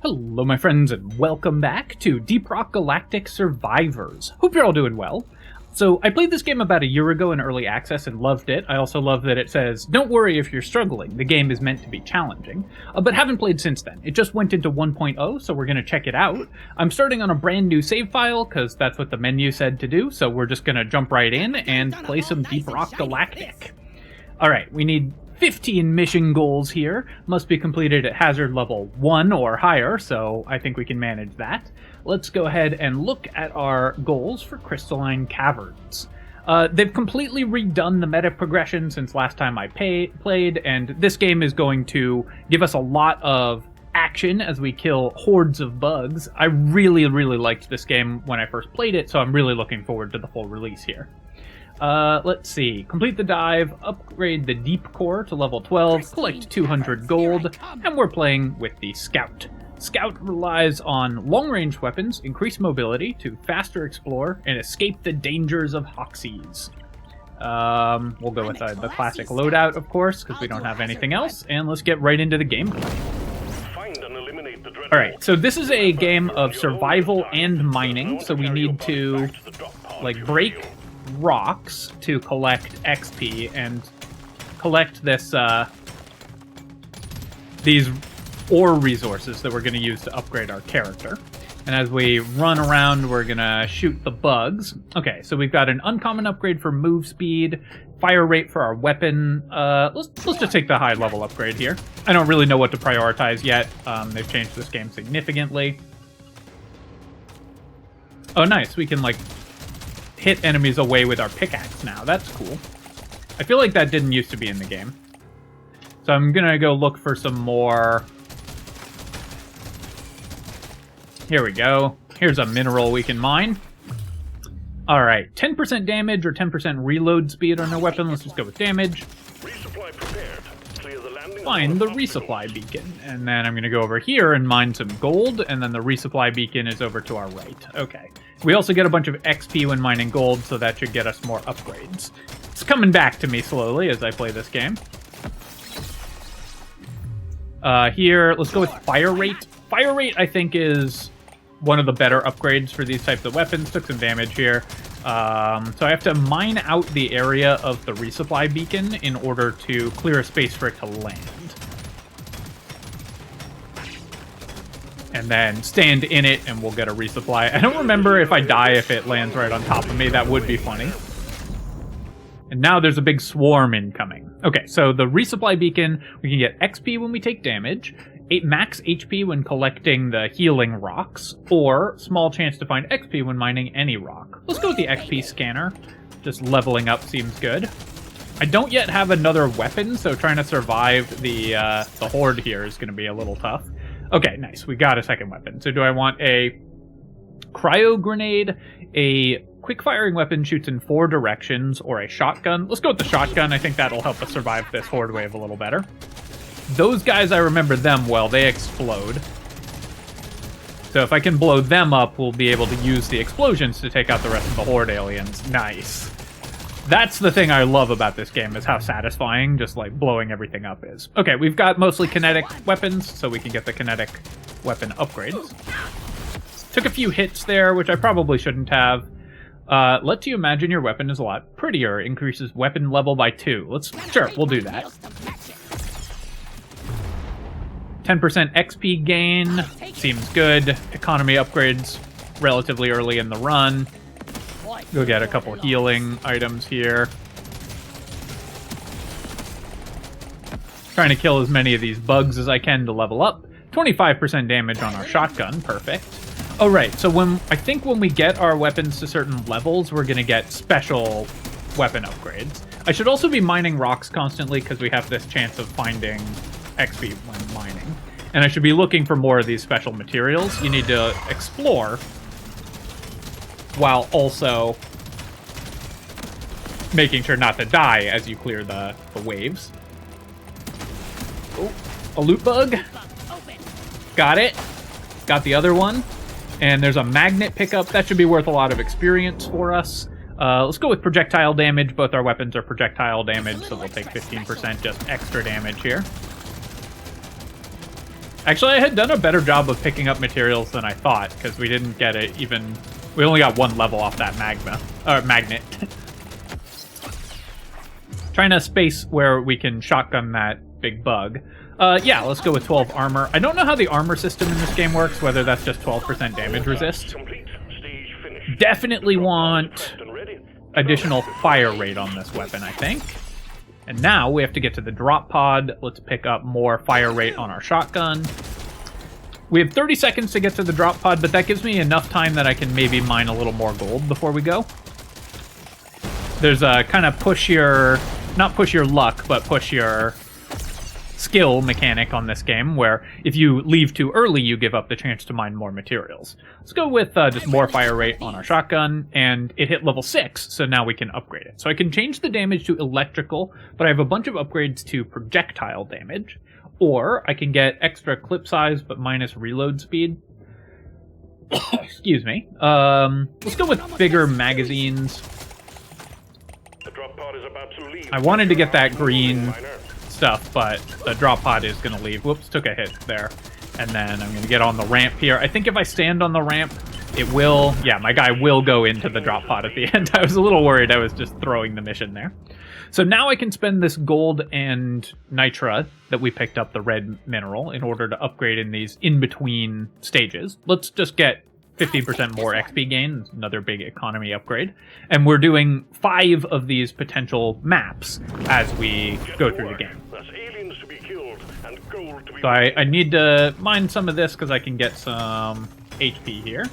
Hello my friends and welcome back to Deep Rock Galactic Survivors. Hope you're all doing well. So I played this game about a year ago in early access and loved it. I also love that it says, don't worry if you're struggling, the game is meant to be challenging. But haven't played since then. It just went into 1.0, so we're going to check it out. I'm starting on a brand new save file, because that's what the menu said to do, so we're just going to jump right in and play some Deep Rock Galactic. Alright, we need 15 mission goals here. Must be completed at hazard level 1 or higher, so I think we can manage that. Let's go ahead and look at our goals for Crystalline Caverns. They've completely redone the meta progression since last time I played, and this game is going to give us a lot of action as we kill hordes of bugs. I really liked this game when I first played it, so I'm really looking forward to the full release here. Let's see. Complete the dive, upgrade the deep core to level 12, collect 200 gold, and we're playing with the Scout. Scout relies on long-range weapons, increased mobility to faster explore, and escape the dangers of Hoxies. We'll go with the classic loadout, of course, because we don't have anything else, and let's get right into the gameplay. Alright, so this is a game of survival and mining, so we need to, break rocks to collect XP and collect this these ore resources that we're going to use to upgrade our character. And as we run around, we're going to shoot the bugs. Okay, so we've got an uncommon upgrade for move speed, fire rate for our weapon. Let's just take the high level upgrade here. I don't really know what to prioritize yet. They've changed this game significantly. Oh, nice. We can, hit enemies away with our pickaxe now. That's cool. I feel like that didn't used to be in the game. So I'm gonna go look for some more. Here we go. Here's a mineral we can mine. Alright, 10% damage or 10% reload speed on our weapon. Let's just go with damage. Resupply prepared. Clear the landing. Find the resupply beacon. And then I'm gonna go over here and mine some gold, and then the resupply beacon is over to our right. Okay. We also get a bunch of XP when mining gold, so that should get us more upgrades. It's coming back to me slowly as I play this game. Here, let's go with fire rate. Fire rate, I think, is one of the better upgrades for these types of weapons. Took some damage here. So I have to mine out the area of the resupply beacon in order to clear a space for it to land. And then stand in it, and we'll get a resupply. I don't remember if I die if it lands right on top of me. That would be funny. And now there's a big swarm incoming. Okay, so the resupply beacon, we can get XP when we take damage, 8 max HP when collecting the healing rocks, or small chance to find XP when mining any rock. Let's go with the XP scanner. Just leveling up seems good. I don't yet have another weapon, so trying to survive the horde here is going to be a little tough. Okay, nice. We got a second weapon. So do I want a cryo grenade, a quick-firing weapon shoots in 4 directions, or a shotgun? Let's go with the shotgun. I think that'll help us survive this horde wave a little better. Those guys, I remember them well. They explode. So if I can blow them up, we'll be able to use the explosions to take out the rest of the horde aliens. Nice. That's the thing I love about this game, is how satisfying just, blowing everything up is. Okay, we've got mostly kinetic weapons, so we can get the kinetic weapon upgrades. Took a few hits there, which I probably shouldn't have. Let you imagine your weapon is a lot prettier. Increases weapon level by 2. Sure, we'll do that. 10% XP gain. Seems good. Economy upgrades relatively early in the run. Go get a couple healing items here. Trying to kill as many of these bugs as I can to level up. 25% damage on our shotgun. Perfect. Oh, right. So I think when we get our weapons to certain levels, we're going to get special weapon upgrades. I should also be mining rocks constantly because we have this chance of finding XP when mining. And I should be looking for more of these special materials. You need to explore while also making sure not to die as you clear the waves. Oh, a loot bug. Got it. Got the other one. And there's a magnet pickup. That should be worth a lot of experience for us. Let's go with projectile damage. Both our weapons are projectile damage, so we'll take 15% just extra damage here. Actually, I had done a better job of picking up materials than I thought, because we didn't get it even... We only got one level off that magnet. Trying to space where we can shotgun that big bug. Yeah, let's go with 12 armor. I don't know how the armor system in this game works, whether that's just 12% damage resist. Definitely want additional fire rate on this weapon, I think. And now we have to get to the drop pod. Let's pick up more fire rate on our shotgun. We have 30 seconds to get to the drop pod, but that gives me enough time that I can maybe mine a little more gold before we go. There's a kind of push your... Not push your luck, but push your skill mechanic on this game, where if you leave too early, you give up the chance to mine more materials. Let's go with just more fire rate on our shotgun, and it hit level 6, so now we can upgrade it. So I can change the damage to electrical, but I have a bunch of upgrades to projectile damage, or I can get extra clip size, but minus reload speed. Excuse me. Let's go with bigger magazines. I wanted to get that green stuff, but the drop pod is going to leave. Whoops, took a hit there. And then I'm going to get on the ramp here. I think if I stand on the ramp, it will... Yeah, my guy will go into the drop pod at the end. I was a little worried I was just throwing the mission there. So now I can spend this gold and nitra that we picked up, the red mineral, in order to upgrade in these in-between stages. Let's just get 15% more XP gain, another big economy upgrade. And we're doing 5 of these potential maps as we go through the game. So I need to mine some of this because I can get some HP here.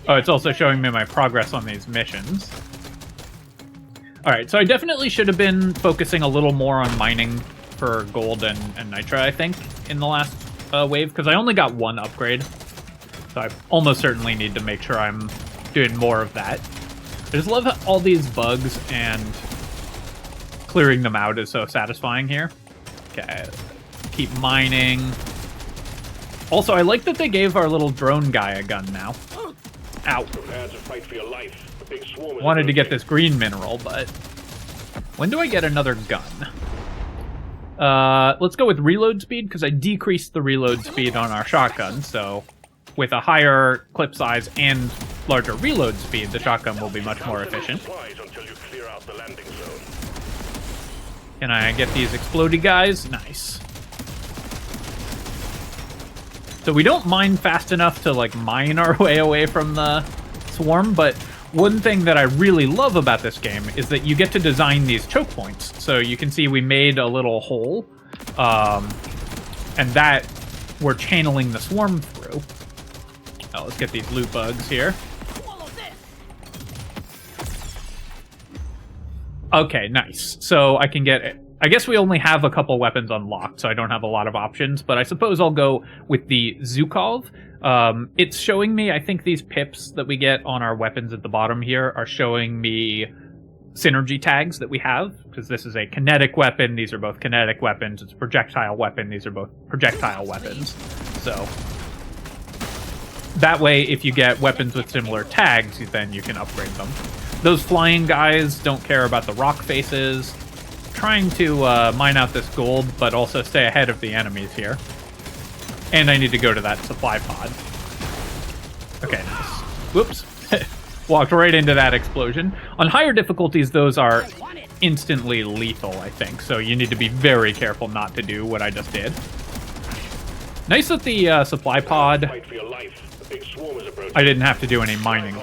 Oh, it's also showing me my progress on these missions. Alright, so I definitely should have been focusing a little more on mining for gold and nitra, I think, in the last wave, because I only got 1 upgrade. So I almost certainly need to make sure I'm doing more of that. I just love how all these bugs, and clearing them out is so satisfying here. Okay, keep mining. Also, I like that they gave our little drone guy a gun now. Ow. Wanted to get this green mineral, but when do I get another gun? Let's go with reload speed, because I decreased the reload speed on our shotgun, so with a higher clip size and larger reload speed, the shotgun will be much more efficient. Can I get these explodey guys? Nice. So we don't mine fast enough to, like, mine our way away from the swarm, but one thing that I really love about this game is that you get to design these choke points. So you can see we made a little hole, and that we're channeling the swarm through. Oh, let's get these loot bugs here. Okay, nice. So I can get... I guess we only have a couple weapons unlocked, so I don't have a lot of options, but I suppose I'll go with the Zukov. It's showing me, I think these pips that we get on our weapons at the bottom here are showing me synergy tags that we have, because this is a kinetic weapon, these are both kinetic weapons, it's a projectile weapon, these are both projectile weapons. So that way, if you get weapons with similar tags, then you can upgrade them. Those flying guys don't care about the rock faces. Trying to mine out this gold, but also stay ahead of the enemies here. And I need to go to that supply pod. Okay, nice. Whoops. Walked right into that explosion. On higher difficulties, those are instantly lethal, I think. So you need to be very careful not to do what I just did. Nice that the supply pod... I didn't have to do any mining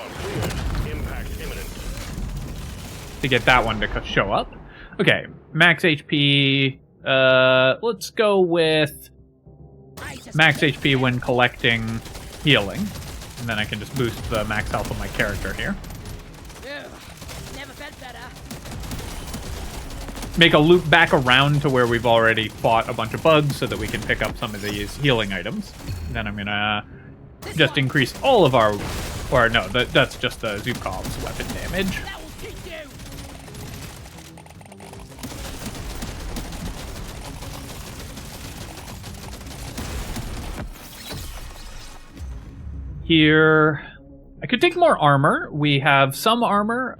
to get that one to show up. Okay, max HP, let's go with max HP when collecting healing. And then I can just boost the max health of my character here. Make a loop back around to where we've already fought a bunch of bugs so that we can pick up some of these healing items. And then I'm gonna just increase all of our... Or no, that's just the Zukov's weapon damage. Here, I could take more armor. We have some armor.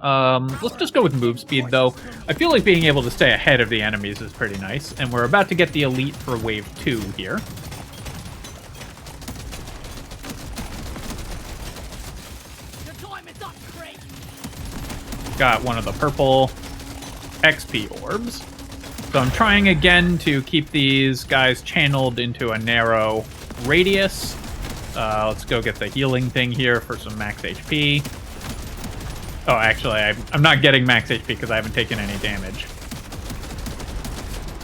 Let's just go with move speed, though. I feel like being able to stay ahead of the enemies is pretty nice. And we're about to get the elite for wave 2 here. Got one of the purple XP orbs. So I'm trying again to keep these guys channeled into a narrow radius. Let's go get the healing thing here for some max HP. Oh, actually, I'm not getting max HP because I haven't taken any damage.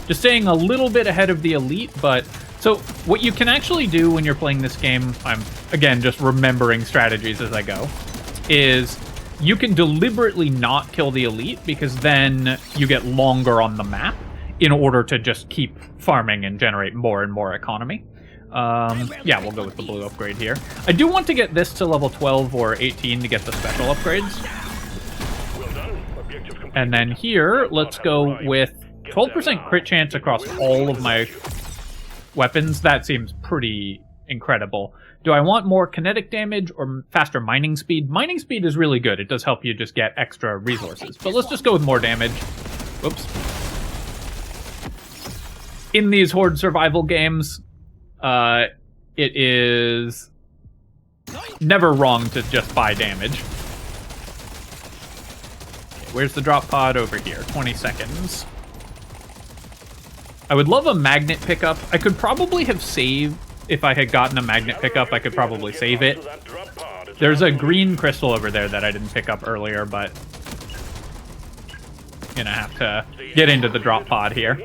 Just staying a little bit ahead of the elite, but... So, what you can actually do when you're playing this game, I'm, again, just remembering strategies as I go, is you can deliberately not kill the elite because then you get longer on the map in order to just keep farming and generate more and more economy. Yeah, we'll go with the blue upgrade here. I do want to get this to level 12 or 18 to get the special upgrades. And then here, let's go with 12% crit chance across all of my weapons. That seems pretty incredible. Do I want more kinetic damage or faster mining speed? Mining speed is really good. It does help you just get extra resources. But let's just go with more damage. Whoops. In these horde survival games, it is never wrong to just buy damage. Okay, where's the drop pod? Over here. 20 seconds. I would love a magnet pickup. I could probably have saved... If I had gotten a magnet pickup, I could probably save it. There's a green crystal over there that I didn't pick up earlier, but... Gonna have to get into the drop pod here.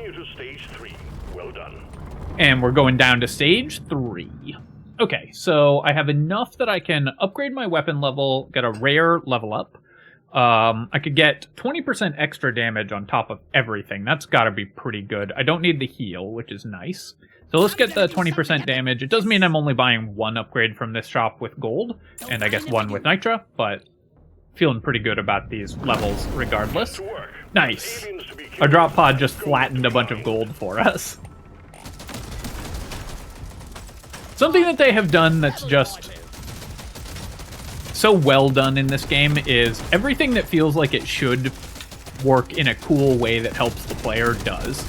And we're going down to stage 3. Okay, so I have enough that I can upgrade my weapon level, get a rare level up. I could get 20% extra damage on top of everything. That's got to be pretty good. I don't need the heal, which is nice. So let's get the 20% damage. It does mean I'm only buying one upgrade from this shop with gold, and I guess one with nitra, but feeling pretty good about these levels regardless. Nice. Our drop pod just flattened a bunch of gold for us. Something that they have done that's just so well done in this game is everything that feels like it should work in a cool way that helps the player does.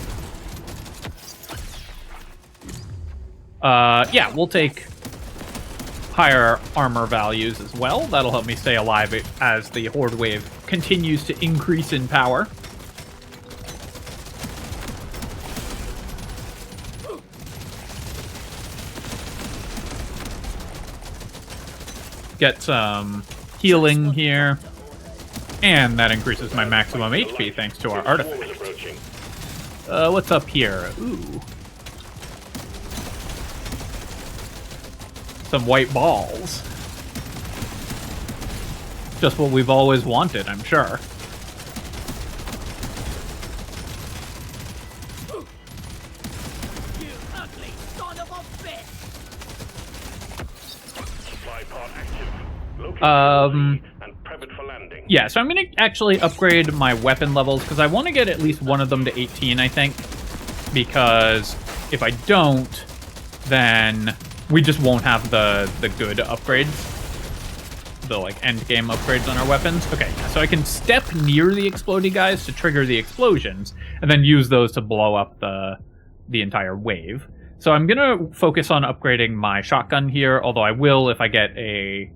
Yeah, we'll take higher armor values as well. That'll help me stay alive as the horde wave continues to increase in power. Get some healing here. And that increases my maximum HP thanks to our artifact. What's up here? Ooh. Some white balls. Just what we've always wanted, I'm sure. You ugly son of a bitch! Yeah, so I'm going to actually upgrade my weapon levels, because I want to get at least one of them to 18, I think. Because if I don't, then we just won't have the good upgrades. The, like, end game upgrades on our weapons. Okay, so I can step near the explodey guys to trigger the explosions, and then use those to blow up the entire wave. So I'm going to focus on upgrading my shotgun here, although I will if I get a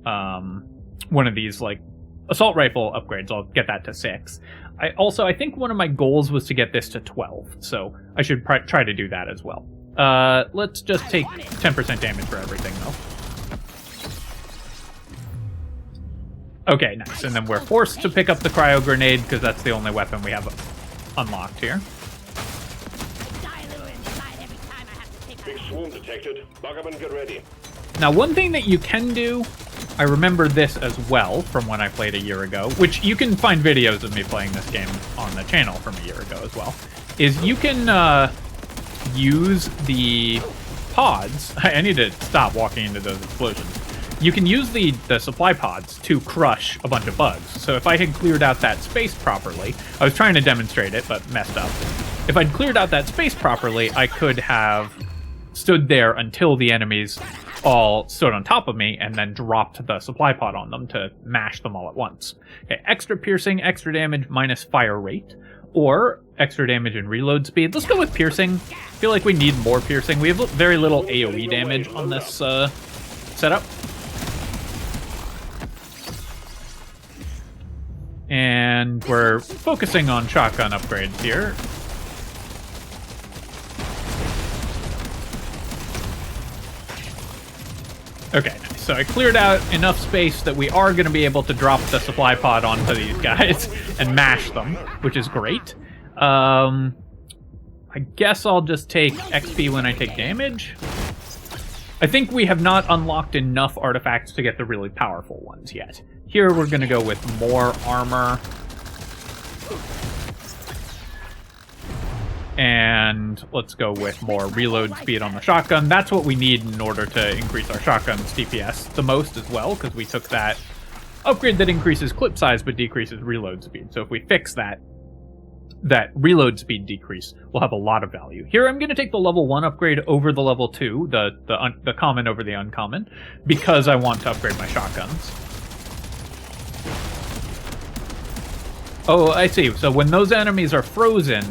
one of these, like, assault rifle upgrades. I'll get that to 6. I think one of my goals was to get this to 12, so I should try to do that as well. Let's just take 10% damage for everything, though. Okay, nice. And then we're forced to pick up the cryo grenade, because that's the only weapon we have unlocked here. Big swarm detected. Lock up and get ready. Now, one thing that you can do, I remember this as well from when I played a year ago, which you can find videos of me playing this game on the channel from a year ago as well, is you can use the pods. I need to stop walking into those explosions. You can use the supply pods to crush a bunch of bugs. So if I had cleared out that space properly, I was trying to demonstrate it, but messed up. If I'd cleared out that space properly, I could have stood there until the enemies all stood on top of me and then dropped the supply pod on them to mash them all at once. Okay, extra piercing, extra damage, minus fire rate, or extra damage and reload speed. Let's go with piercing. I feel like we need more piercing. We have very little AoE damage on this setup. And we're focusing on shotgun upgrades here. Okay, nice. So I cleared out enough space that we are going to be able to drop the supply pod onto these guys and mash them, which is great. I guess I'll just take XP when I take damage. I think we have not unlocked enough artifacts to get the really powerful ones yet. Here we're going to go with more armor. And let's go with more reload speed on the shotgun. That's what we need in order to increase our shotgun's DPS the most as well, because we took that upgrade that increases clip size but decreases reload speed. So if we fix that reload speed decrease, we'll have a lot of value. Here I'm going to take the level 1 upgrade over the level 2, the common over the uncommon, because I want to upgrade my shotguns. Oh, I see. So when those enemies are frozen,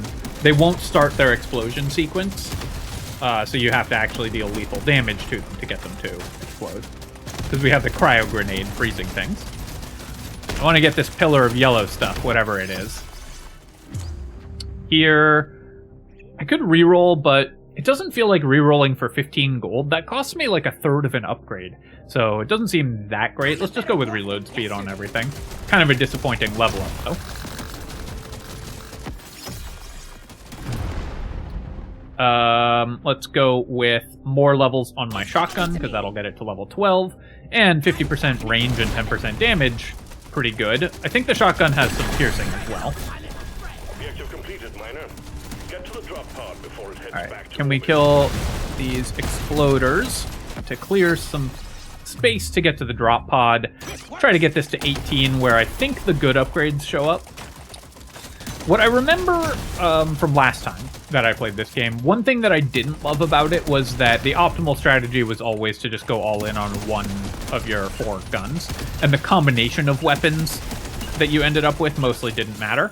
they won't start their explosion sequence. So you have to actually deal lethal damage to them to get them to explode. Because we have the cryo grenade freezing things. I want to get this pillar of yellow stuff, whatever it is. Here, I could reroll, but it doesn't feel like rerolling for 15 gold. That costs me like a third of an upgrade, so it doesn't seem that great. Let's just go with reload speed on everything. Kind of a disappointing level up, though. Let's go with more levels on my shotgun, because that'll get it to level 12, and 50% range and 10% damage. Pretty good. I think the shotgun has some piercing as well. Alright, can we kill these exploders to clear some space to get to the drop pod? Try to get this to 18, where I think the good upgrades show up. What I remember from last time that I played this game, one thing that I didn't love about it was that the optimal strategy was always to just go all in on one of your 4 guns, and the combination of weapons that you ended up with mostly didn't matter.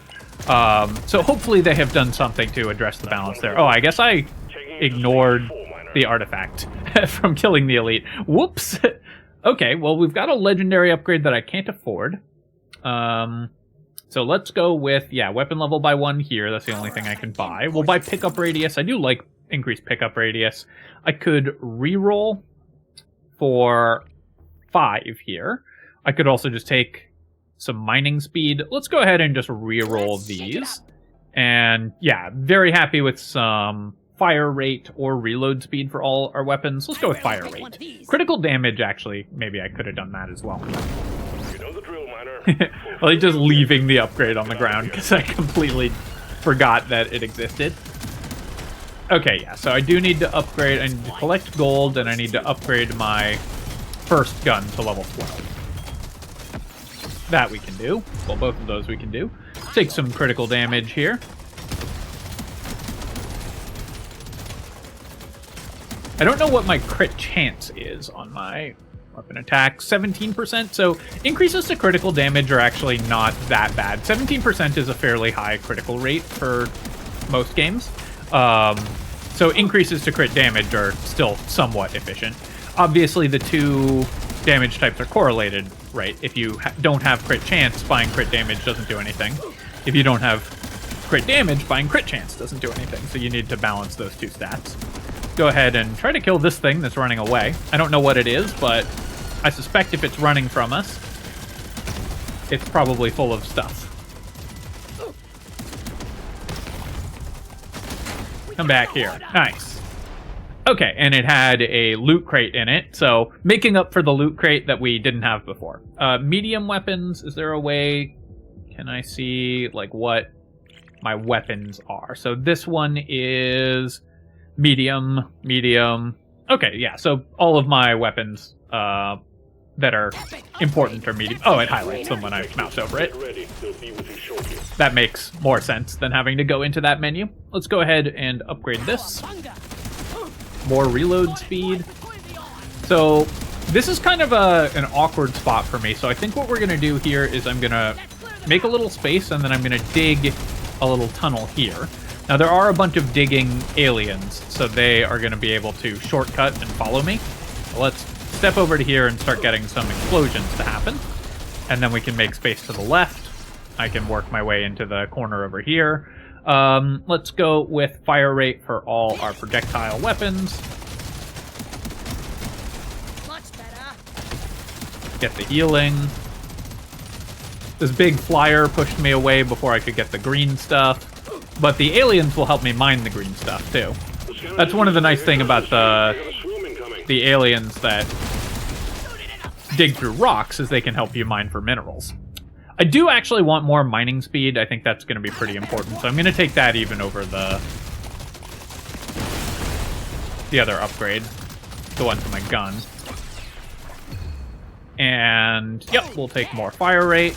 So hopefully they have done something to address the balance there. Oh, I guess I ignored the artifact from killing the elite. Whoops! Okay, well, we've got a legendary upgrade that I can't afford. So let's go with, yeah, weapon level by 1 here. That's the only thing I can buy. We'll buy pickup radius. I do like increased pickup radius. I could reroll for 5 here. I could also just take some mining speed. Let's go ahead and just reroll these. And yeah, very happy with some fire rate or reload speed for all our weapons. Let's go with fire rate. Critical damage, actually, maybe I could have done that as well. You know the drill, miner. I like just leaving the upgrade on the ground because I completely forgot that it existed. Okay, yeah, so I do need to upgrade. I need to collect gold, and I need to upgrade my first gun to level 12. That we can do. Well, both of those we can do. Take some critical damage here. I don't know what my crit chance is on my weapon attack. 17%, so increases to critical damage are actually not that bad. 17% is a fairly high critical rate for most games. So increases to crit damage are still somewhat efficient. Obviously, the two damage types are correlated, right? If you don't have crit chance, buying crit damage doesn't do anything. If you don't have crit damage, buying crit chance doesn't do anything. So you need to balance those two stats. Go ahead and try to kill this thing that's running away. I don't know what it is, but I suspect if it's running from us, it's probably full of stuff. Come back here. Nice. Okay, and it had a loot crate in it, so making up for the loot crate that we didn't have before. Medium weapons, is there a way? Can I see, like, what my weapons are? So this one is medium, medium. Okay, yeah, so all of my weapons that are important are medium. Oh, it highlights them when I mouse over it. That makes more sense than having to go into that menu. Let's go ahead and upgrade this. More reload speed. So this is kind of an awkward spot for me. So I think what we're going to do here is I'm going to make a little space, and then I'm going to dig a little tunnel here. Now, there are a bunch of digging aliens, so they are going to be able to shortcut and follow me. So let's step over to here and start getting some explosions to happen. And then we can make space to the left. I can work my way into the corner over here. Let's go with fire rate for all our projectile weapons. Much better. Get the healing. This big flyer pushed me away before I could get the green stuff. But the aliens will help me mine the green stuff, too. That's one of the nice things about the aliens that dig through rocks, is they can help you mine for minerals. I do actually want more mining speed. I think that's going to be pretty important. So I'm going to take that even over the other upgrade. The one to my gun. And, yep, we'll take more fire rate.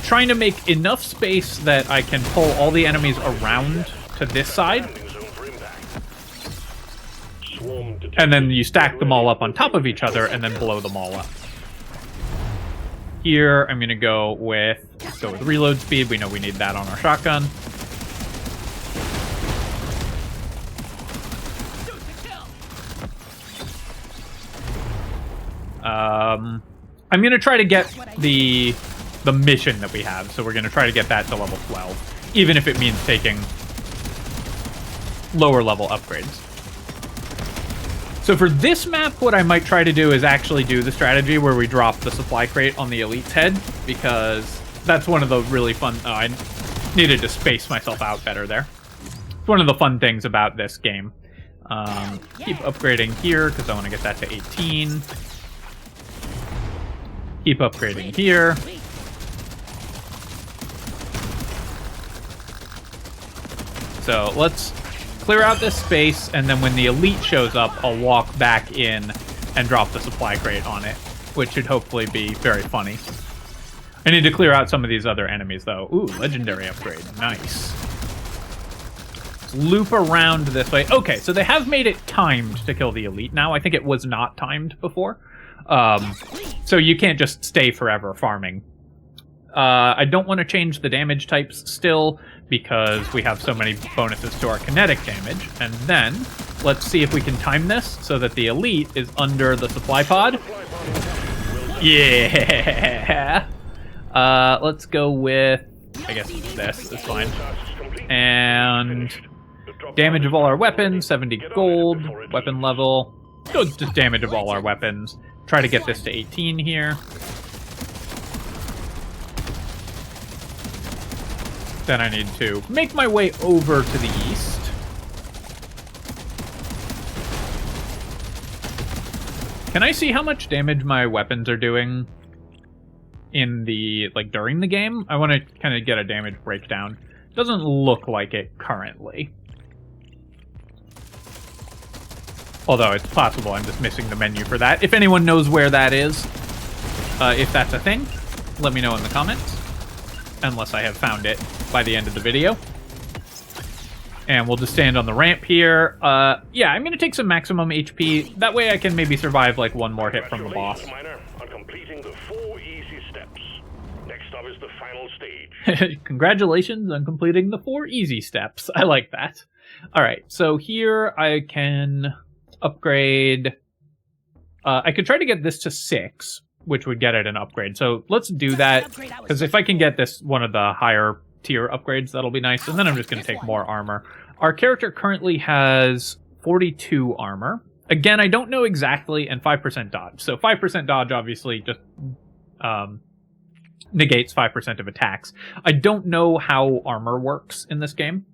Trying to make enough space that I can pull all the enemies around to this side. And then you stack them all up on top of each other and then blow them all up. Here, I'm going to go with reload speed. We know we need that on our shotgun. I'm going to try to get the mission that we have. So we're going to try to get that to level 12, even if it means taking lower level upgrades. So for this map, what I might try to do is actually do the strategy where we drop the supply crate on the elite's head, because that's one of the really fun... Oh, I needed to space myself out better there. It's one of the fun things about this game. Keep upgrading here, because I want to get that to 18. Keep upgrading here. So let's clear out this space, and then when the elite shows up, I'll walk back in and drop the supply crate on it, which should hopefully be very funny. I need to clear out some of these other enemies, though. Ooh, legendary upgrade. Nice. Let's loop around this way. Okay, so they have made it timed to kill the elite now. I think it was not timed before. So you can't just stay forever farming. I don't want to change the damage types still, because we have so many bonuses to our kinetic damage. And then, let's see if we can time this so that the elite is under the supply pod. Yeah! Let's go with, I guess this is fine. And damage of all our weapons, 70 gold, weapon level. So just damage of all our weapons. Try to get this to 18 here. Then I need to make my way over to the east. Can I see how much damage my weapons are doing in the, during the game? I want to kind of get a damage breakdown. Doesn't look like it currently. Although it's possible I'm just missing the menu for that. If anyone knows where that is, if that's a thing, let me know in the comments. Unless I have found it by the end of the video. And we'll just stand on the ramp here. Yeah, I'm going to take some maximum HP. That way I can maybe survive one more hit from the boss. On completing the 4 easy steps. Next up is the final stage. Congratulations on completing the 4 easy steps. I like that. Alright, so here I can upgrade... I could try to get this to 6, which would get it an upgrade. So let's do that, because if I can get this one of the higher tier upgrades, that'll be nice. And then I'm just going to take more armor. Our character currently has 42 armor. Again, I don't know exactly, and 5% dodge. So 5% dodge obviously just negates 5% of attacks. I don't know how armor works in this game.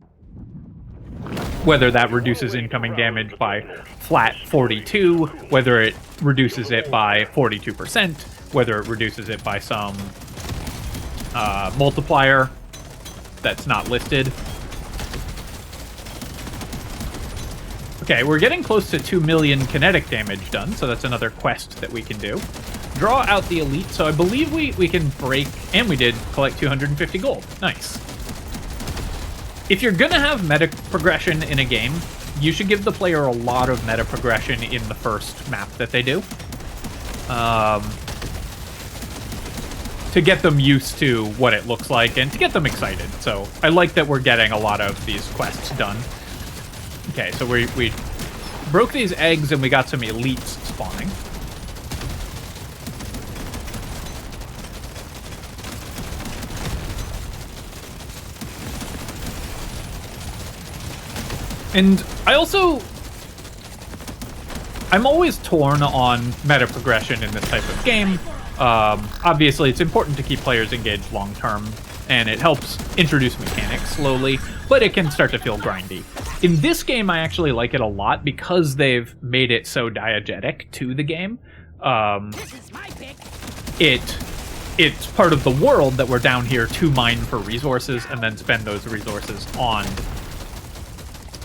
Whether that reduces incoming damage by flat 42, whether it reduces it by 42%, whether it reduces it by some multiplier that's not listed. Okay, we're getting close to 2 million kinetic damage done, so that's another quest that we can do. Draw out the elite, so I believe we can break, and we did collect 250 gold. Nice. If you're gonna have meta progression in a game, you should give the player a lot of meta progression in the first map that they do. To get them used to what it looks like and to get them excited. So I like that we're getting a lot of these quests done. Okay, so we broke these eggs and we got some elites spawning. And I'm always torn on meta progression in this type of game. Obviously, it's important to keep players engaged long term, and it helps introduce mechanics slowly, but it can start to feel grindy. In this game, I actually like it a lot because they've made it so diegetic to the game. It's part of the world that we're down here to mine for resources and then spend those resources on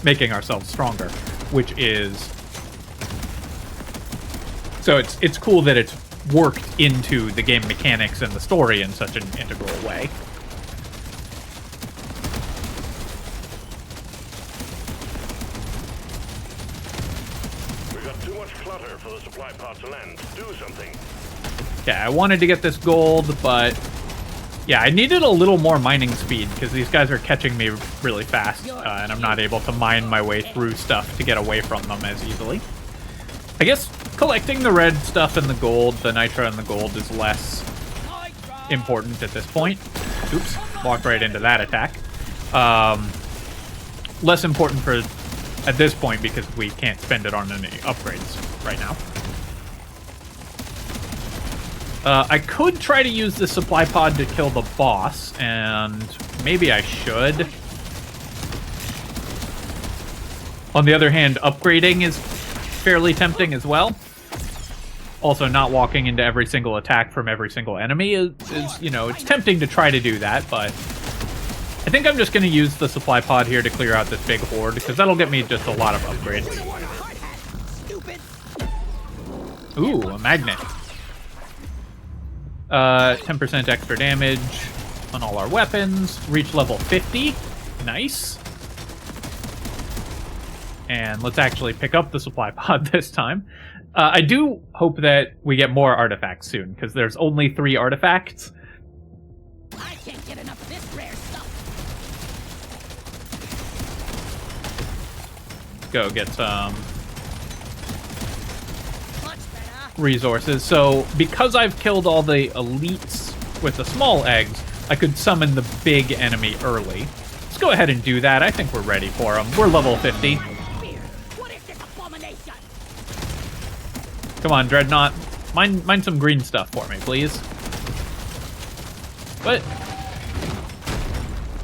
making ourselves stronger, which is... So it's cool that it's worked into the game mechanics and the story in such an integral way. We got too much clutter for the supply pod to land. Do something. Yeah, I wanted to get this gold, but yeah, I needed a little more mining speed because these guys are catching me really fast, and I'm not able to mine my way through stuff to get away from them as easily. I guess collecting the red stuff and the gold, the nitro and the gold, is less important at this point. Oops, walked right into that attack. Less important at this point because we can't spend it on any upgrades right now. I could try to use the supply pod to kill the boss, and maybe I should. On the other hand, upgrading is fairly tempting as well. Also, not walking into every single attack from every single enemy is, you know, it's tempting to try to do that, but I think I'm just going to use the supply pod here to clear out this big horde, because that'll get me just a lot of upgrades. Ooh, a magnet. 10% extra damage on all our weapons. Reach level 50. Nice. And let's actually pick up the supply pod this time. I do hope that we get more artifacts soon, because there's only 3 artifacts. I can't get enough of this rare stuff. Go get some Much better. resources. So, because I've killed all the elites with the small eggs, I could summon the big enemy early. Let's go ahead and do that. I think we're ready for them. We're level 50. What is this abomination? Come on, Dreadnought. Mine some green stuff for me, please. What?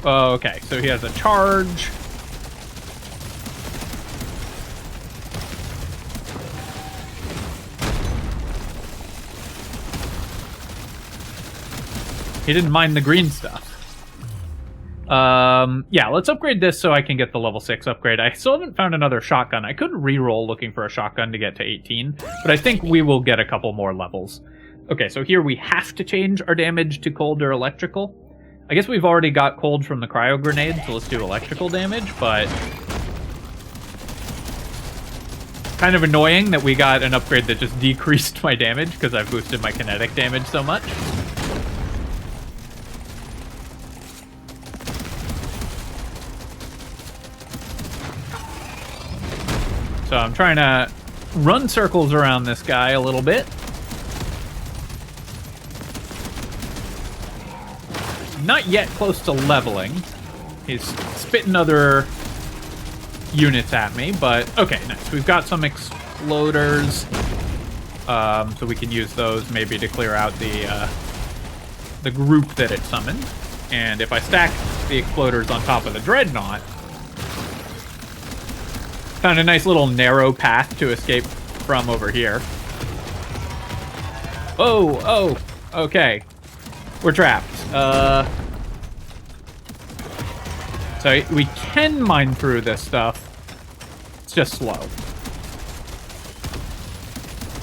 Oh, okay, so he has a charge. He didn't mind the green stuff. Yeah, let's upgrade this so I can get the level 6 upgrade. I still haven't found another shotgun. I could re-roll looking for a shotgun to get to 18, but I think we will get a couple more levels. Okay, so here we have to change our damage to cold or electrical. I guess we've already got cold from the cryo grenade, so let's do electrical damage, but kind of annoying that we got an upgrade that just decreased my damage because I've boosted my kinetic damage so much. So I'm trying to run circles around this guy a little bit. Not yet close to leveling. He's spitting other units at me, but okay, nice. We've got some exploders, so we can use those maybe to clear out the group that it summoned. And if I stack the exploders on top of the Dreadnought, found a nice little narrow path to escape from over here. Oh, okay. We're trapped. So we can mine through this stuff. It's just slow.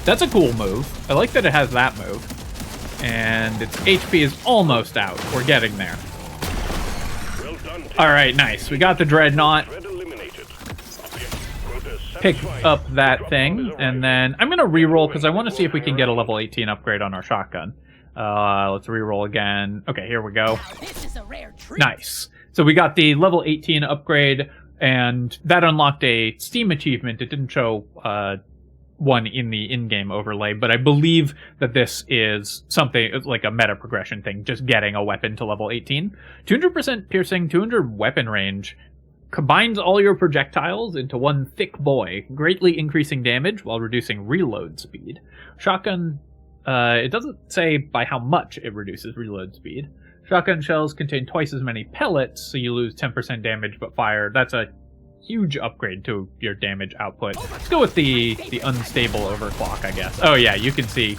That's a cool move. I like that it has that move. And its HP is almost out. We're getting there. Well done. Alright, nice. We got the Dreadnought. pick up that thing, and then I'm going to reroll because I want to see if we can get a level 18 upgrade on our shotgun. Let's reroll again. Okay, here we go. This is a rare treat. Nice. So we got the level 18 upgrade, and that unlocked a Steam achievement. It didn't show one in the in-game overlay, but I believe that this is something like a meta progression thing, just getting a weapon to level 18. 200% piercing, 200 weapon range, combines all your projectiles into one thick boy, greatly increasing damage while reducing reload speed. Shotgun, it doesn't say by how much it reduces reload speed. Shotgun shells contain twice as many pellets, so you lose 10% damage but fire. That's a huge upgrade to your damage output. Let's go with the unstable overclock, I guess. Oh yeah, you can see.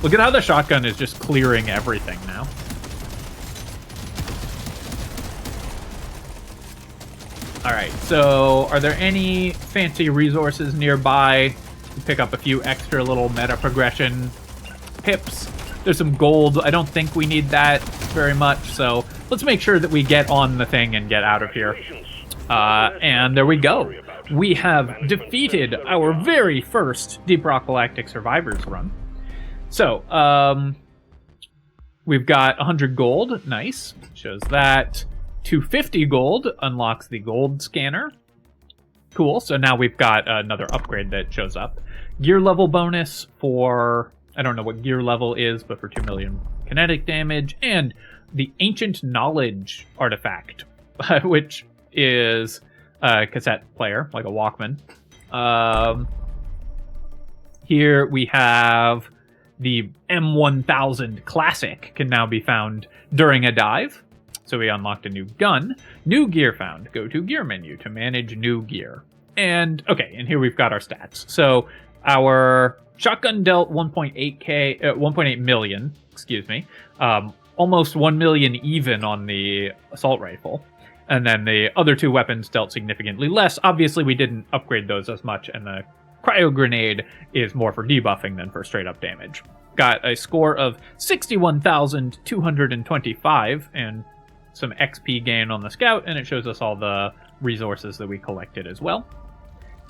Look at how the shotgun is just clearing everything now. Alright, so are there any fancy resources nearby to pick up a few extra little meta progression pips? There's some gold. I don't think we need that very much, so let's make sure that we get on the thing and get out of here. And there we go. We have defeated our very first Deep Rock Galactic Survivors run. So, we've got 100 gold. Nice. Shows that. 250 gold unlocks the gold scanner. Cool. So now we've got another upgrade that shows up. Gear level bonus for... I don't know what gear level is, but for 2 million kinetic damage. And the Ancient Knowledge artifact, which is a cassette player, like a Walkman. Here we have the M1000 Classic can now be found during a dive. So we unlocked a new gun. New gear found. Go to gear menu to manage new gear. And, okay, and here we've got our stats. So our shotgun dealt 1.8 million, excuse me. Almost 1 million even on the assault rifle. And then the other two weapons dealt significantly less. Obviously, we didn't upgrade those as much, and the cryo grenade is more for debuffing than for straight up damage. Got a score of 61,225 and some XP gain on the scout, and it shows us all the resources that we collected as well.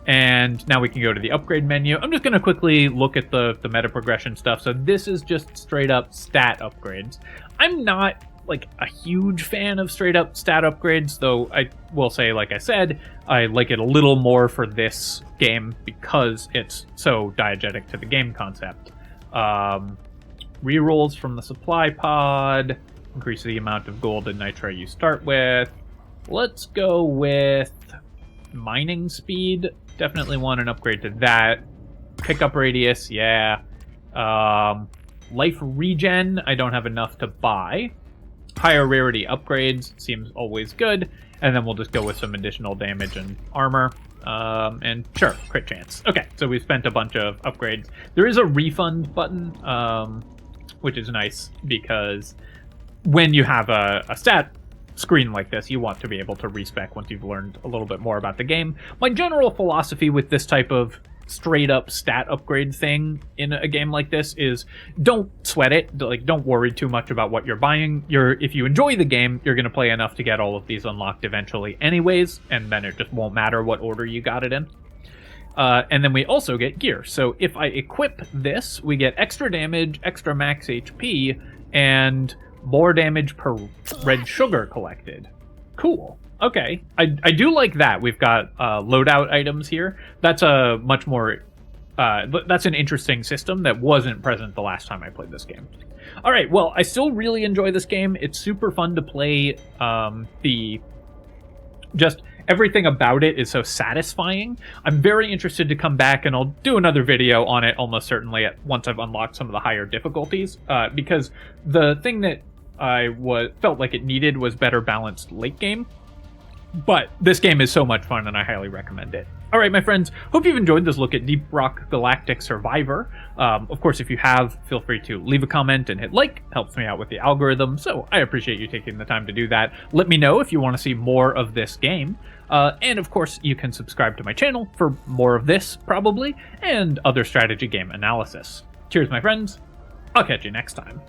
And now we can go to the upgrade menu. I'm just going to quickly look at the meta progression stuff. So this is just straight up stat upgrades. I'm not like a huge fan of straight up stat upgrades, though I will say, like I said, I like it a little more for this game because it's so diegetic to the game concept. Rerolls from the supply pod, increase the amount of gold and nitro you start with. Let's go with mining speed. Definitely want an upgrade to that. Pickup radius, yeah. Life regen, I don't have enough to buy. Higher rarity upgrades seems always good. And then we'll just go with some additional damage and armor. And sure, crit chance. Okay, so we spent a bunch of upgrades. There is a refund button, which is nice because when you have a stat screen like this, you want to be able to respec once you've learned a little bit more about the game. My general philosophy with this type of straight up stat upgrade thing in a game like this is don't sweat it. Like, don't worry too much about what you're buying. If you enjoy the game, you're going to play enough to get all of these unlocked eventually anyways, and then it just won't matter what order you got it in. And then we also get gear. So if I equip this, we get extra damage, extra max HP, and more damage per red sugar collected. Cool. Okay. I do like that. We've got loadout items here. That's a much more... that's an interesting system that wasn't present the last time I played this game. Alright, well, I still really enjoy this game. It's super fun to play. Just everything about it is so satisfying. I'm very interested to come back, and I'll do another video on it almost certainly once I've unlocked some of the higher difficulties, because the thing that I felt like it needed was better balanced late game. But this game is so much fun, and I highly recommend it. All right, my friends, hope you've enjoyed this look at Deep Rock Galactic Survivor. Of course, if you have, feel free to leave a comment and hit like. Helps me out with the algorithm, so I appreciate you taking the time to do that. Let me know if you want to see more of this game. And of course, you can subscribe to my channel for more of this, probably, and other strategy game analysis. Cheers, my friends. I'll catch you next time.